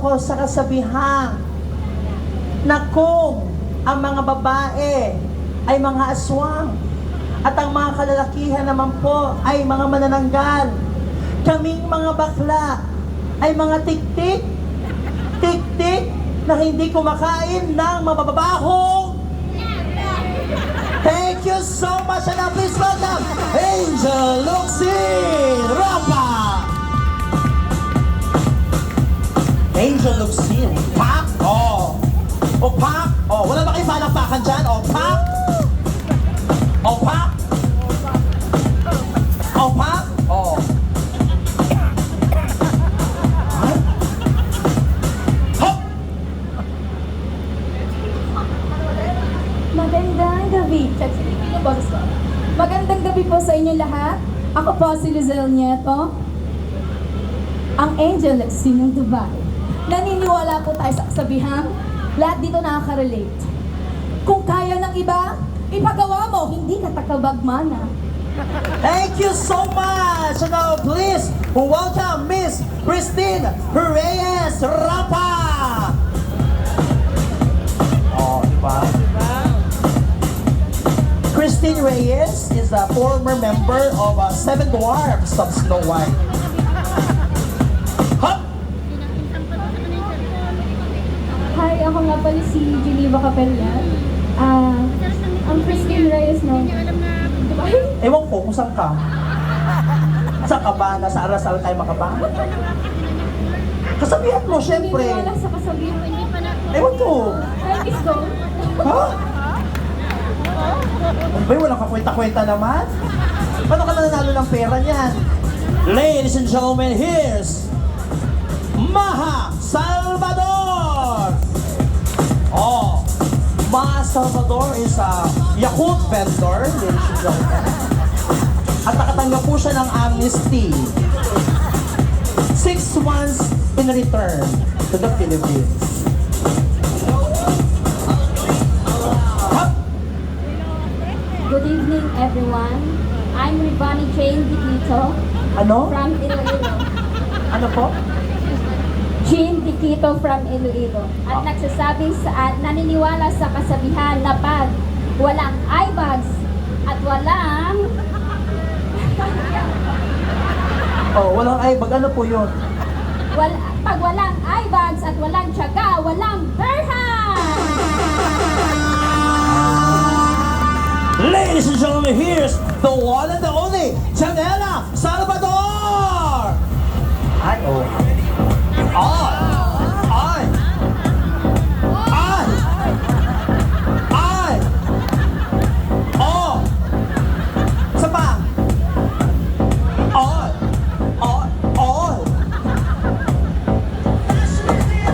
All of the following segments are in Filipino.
ako sa kasabihan na kung ang mga babae ay mga aswang at ang mga kalalakihan naman po ay mga manananggal, kaming mga bakla ay mga tik-tik na hindi kumakain ng mababahong. Thank you so much, and now please welcome Angel Luxin Rapa. Angel Luxin, pak! Oh! O pak! Oh, wala ba kayong palakpakan dyan? O pak! O pak! O pak! Oh! Hop! Magandang gabi. Magandang gabi po sa inyo lahat. Ako po si Lizelle Nieto, ang Angel Luxin ng Dubai. Naniniwala po tayo sa kasabihan, lahat dito nakaka-relate. Kung kaya ng iba, ipagawa mo, hindi ka takabagmana. Thank you so much! And now please welcome Miss Christine Reyes Rapa! Oh, diba? Christine Reyes is a former member of Seven Dwarfs of Snow White. Hop! Hi, ako nga pala si Geneva Capellan. Ang Christine Reyes no. Dubai? Ewan ko kung saan ka. Saan ka ba? Nasa Arasal kayo makaba? Kasabihan mo, syempre. Naniniwala sa kasabihan. Ewan ko. Ay, gusto. Ha? Ay, walang kakwenta-kwenta naman. Paano ka nanalo ng pera niyan? Ladies and gentlemen, here's Maha Salvador! Oh, Maha Salvador is a Yakult vendor, ladies and gentlemen. At nakatanggap po siya ng amnesty. 6 months in return to the Philippines. Good evening, everyone. I'm Rivani Jane Diquito Ano? from Iloilo. Ano po? Jean Diquito from Iloilo. At nagsasabing naniniwala sa kasabihan na pag walang eye bags at walang Oh, walang aibag. Ano po yun? pag walang eye bags at walang tiyaga, walang berhan! Ladies and gentlemen, here's the one and the only Janela Salvador! Ay, oh. Ay! Ay! Ay! Ay! Oh! Isa pa! Ay! Ay! Ay!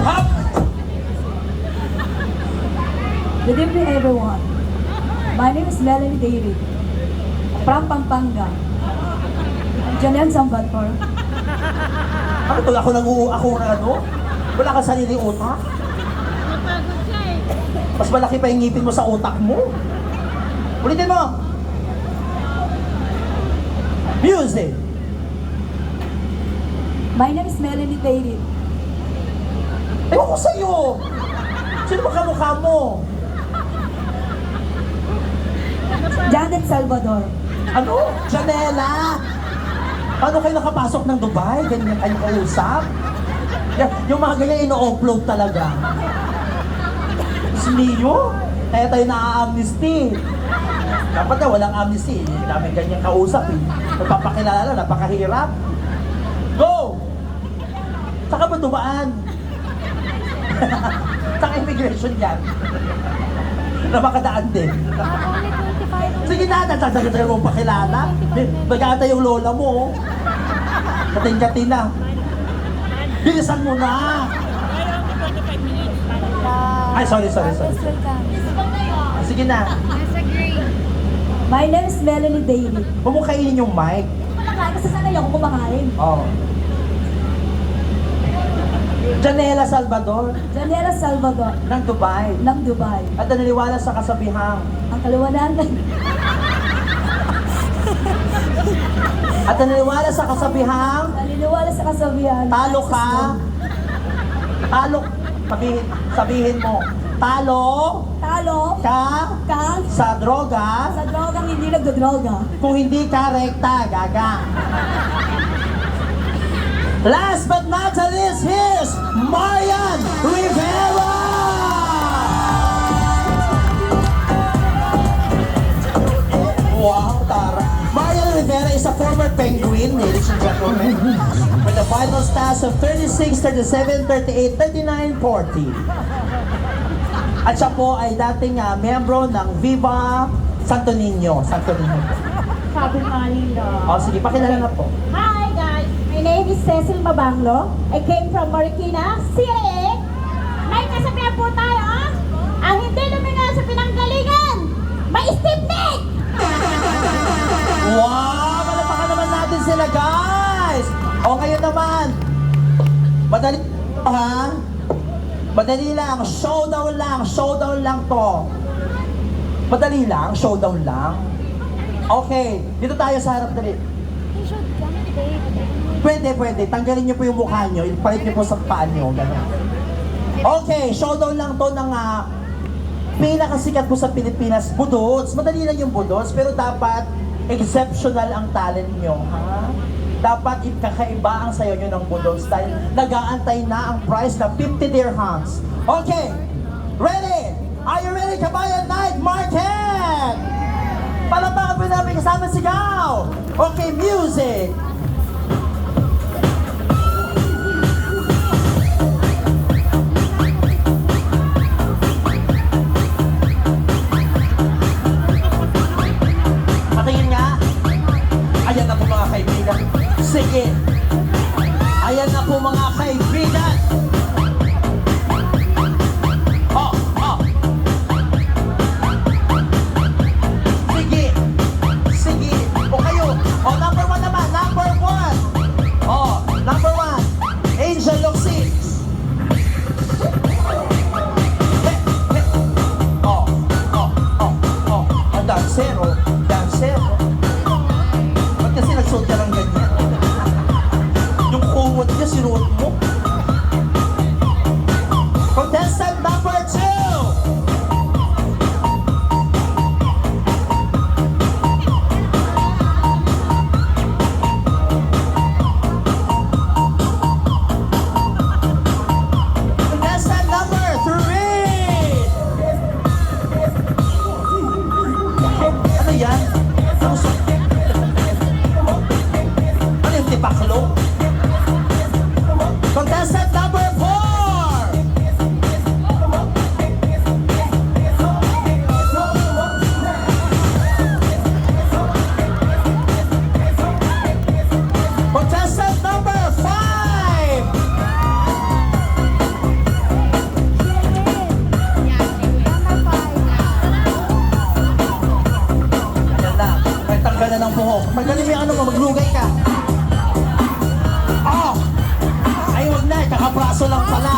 Hop! Good evening, everyone. My name is Melanie David from Pampanga. Janelle Salvador. Ano to? Ako na ano? Wala kang sariling utak? Mas malaki pa yung ngipin mo sa utak mo. Ulitin mo! Music! My name is Melanie David. Ewan ko sa'yo! Sino ba kamukha mo? Janet Salvador. Ano? Janela! Paano kayo nakapasok ng Dubai? Ganyan kayo kausap? Yung mga ganyan ino-upload talaga. Siniyo? Kaya tayo na-amnesty. Dapat na walang amnesty. Hindi namin ganyan kausap eh. Nagpapakilala, napakahirap. Go! Saka ba dumaan? Saka immigration yan. Na makadaan din. Sige na, natatagal mo pakilala. Nag-aantay yung lola mo. Kating-kating na. Bilisan mo na. Ay, sorry. Sige na. My name is Melanie David. Huwag mo kainin yung mic. Wala ka, kasi sanay ako kumakain. Oh. Janela Salvador Janelle Salvador ng Dubai. ng Dubai. At naniniwala sa kasabihang. Ang kaliwanagan. At naniniwala sa kasabihang. Naniniwala sa kasabihan. Talo ka. Talo, sabihin mo, talo Talo ka ka sa droga sa drogang hindi nagdodroga. kung hindi ka rekta, gaga. Last but not the least, here's Marian Rivera! Wow, tara. Marian Rivera is a former Penguin, ladies and gentlemen, with a final stats of 36, 37, 38, 39, 40. At siya po ay dating miyembro ng Viva Santo Niño. Santo Niño. Sabi nga nila. O sige, pakilala na po. Hi guys, my name is Cecil Mabanglo. I came from Marikina City. May kasabihan po tayo, ah? Ang hindi lumingaw sa pinanggalingan, may stiff neck! Wow! Palapakan naman natin sila, guys! O ngayon naman, madali ha? Madali lang, showdown lang to. Madali lang, showdown lang. Okay, dito tayo sa harap dali. Pwede. Tanggalin niyo po yung mukha niyo, ipalit niyo po sa paa niyo. Ganun. Okay, showdown lang to ng pinakasikat po sa Pilipinas, budots. Madali lang yung budots, pero dapat exceptional ang talent niyo, ha? Dapat kakaiba ang sayo nyo ng budots dahil nag-aantay na ang prize na 50 dirhams. Okay, ready? Are you ready, Kabayan Night Market? Palapakan po namin kasama sigaw. Okay, music. Patingin nga. Ayan na po mga kaibigan. Sige. Ayan na po mga kaibigan. Oh. Sige. O kayo. O number 1 naman. Number 1. O, number 1. Angel Luxin. Oh. Ang dansero. Ba't kasi nagsuot ka ng ganyan? Yung kumot niya, sinuot mo. Contestant number 2. Contestant number 3. Ano yan? Ano yung tipaklo? Contestant number 4. Contestant number 5. Ayan na, may tanggalan ng buhok. Magaling mo yung ano mo, maglugay ka. Oh! Ay, wag na, kakapraso lang pala.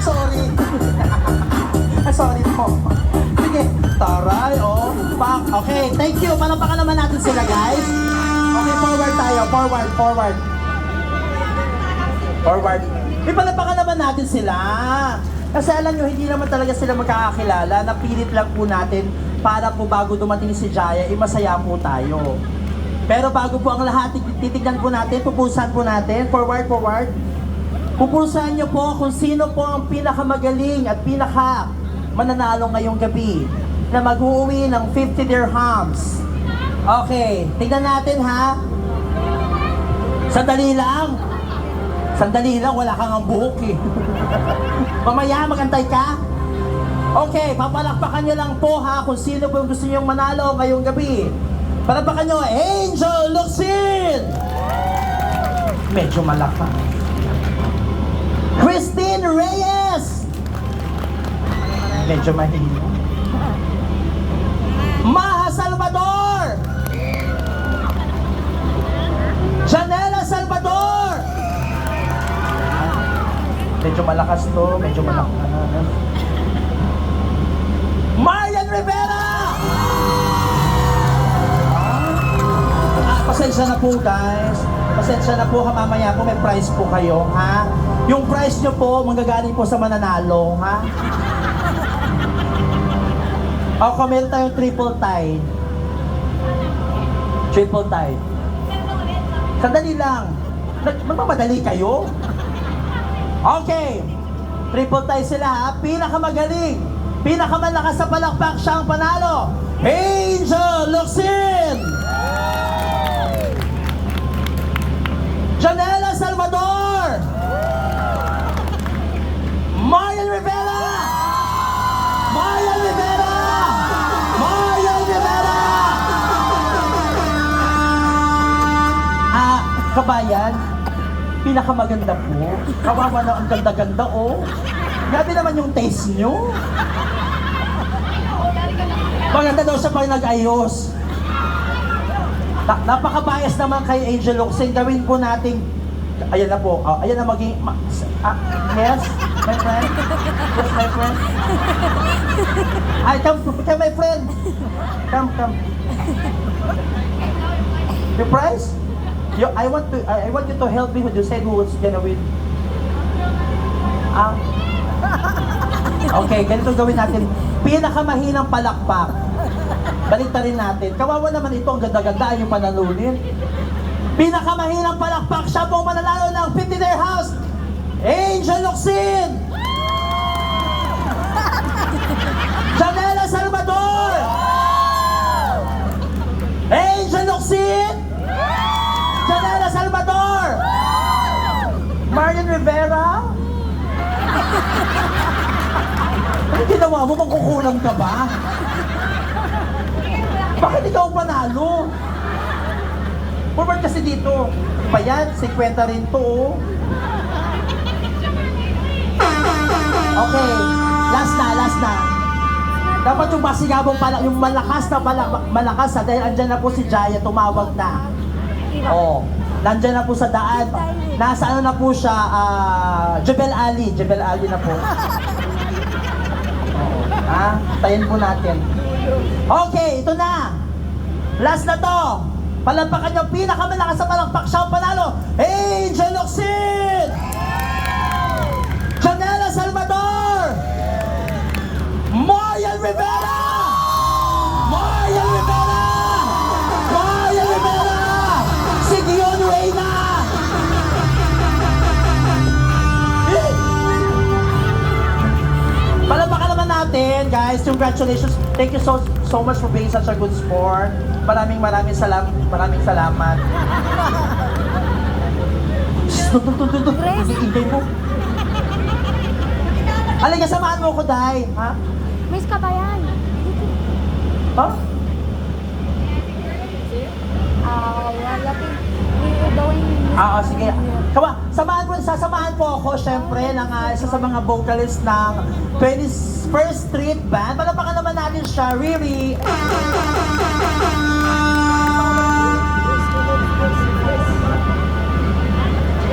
Sorry. Sorry po. Sige, taray, oh. Okay, thank you. Palapakan naman natin sila, guys. Okay, forward tayo. Forward. Palapakan naman natin sila. Kasi alam nyo, hindi naman talaga sila magkakakilala. Napilit lang po natin para po bago dumating si Jaya, masaya po tayo. Pero bago po ang lahat, titignan po natin, pupulsahan po natin. Forward. Pupulsahan nyo po kung sino po ang pinakamagaling at pinaka mananalo ngayong gabi na mag-uwi ng 50 dirhams. Okay, tignan natin ha. Sandali lang, wala kang ang buhok eh. Mamaya, magantay ka. Okay, papalakpakan nyo lang po ha kung sino po yung gusto nyong manalo ngayong gabi. Palakpakan nyo, Angel Luxin! Medyo malakas. Christine Reyes! Medyo mahina. Maha Salvador! Janela Salvador! Medyo malakas to, Marian Rivera! Pasensya na po guys. Pasensya na po ha, mamaya po may prize po kayo, ha? Yung prize nyo po, manggagaling po sa mananalo, ha? O, meron tayong triple tie. Triple tie. Sandali lang. Magmamadali kayo? Okay. Triple tie sila, ha? Pinakamagaling, pinakamalakas sa palakpak siyang panalo. Angel Locsin! Janela Salvador! Marian Rivera! Marian Rivera! Marian Rivera! Kabayan, pinakamaganda po. Kawawa na ang ganda-ganda, oh. Grabe naman yung taste nyo. Maganda daw siya pag nag-ayos. Napaka-bias naman kay Angel Locsin. Gawin po nating... Ayan na po. Ayan na maging... yes, my friend. Yes, my friend. Ay, come, my friend. Come. Your prize? I want you to help me who you said who was gonna win. Okay, ganito gawin natin. Pinakamahinang palakpak. Baliktarin natin. Kawawa naman ito, ang ganda-ganda yung panalunin. Pinakamahinang palakpak, siya pong mananalo ng 50-day house, Angel Locsin! Janela Salvador! Angel Locsin! Janela Salvador! Marian Rivera? Ano ginawa mo? Magkukulang ka ba? Bakit ikaw ang panalo? Forward kasi dito. Pa yan, 50 rin to. Oh. Okay, last na. Dapat yung masigabong pala, yung malakas ha, dahil andyan na po si Jaya, tumawag na. Oh, nandyan na po sa daan. Nasa ano na po siya, Jebel Ali na po. Tayin po natin. Okay, ito na. Last na to. Palampakan yung pinakamalakas sa palakpak siyang panalo, Angel Locsin! Janela Salvador! Marian Rivera! Marian Rivera! Marian Rivera! Si Dion Reyna! Palampakan naman natin, guys. Congratulations. Thank you so much for being such a good sport. Maraming salamat. Ingay mo. Halika, samahan mo ko, Day. Ha? Miss Kabayan. Ha? Wala gawin. Sige. Sasamahan po ako, syempre, ng isa sa mga vocalist ng 21st Street Band. Palapakan naman natin siya, Riri.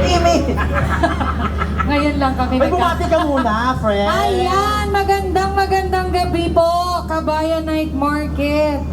Amy! Ngayon lang kami May bumati ka muna, friend. Ayan, magandang gabi po, Kabayan Night Market.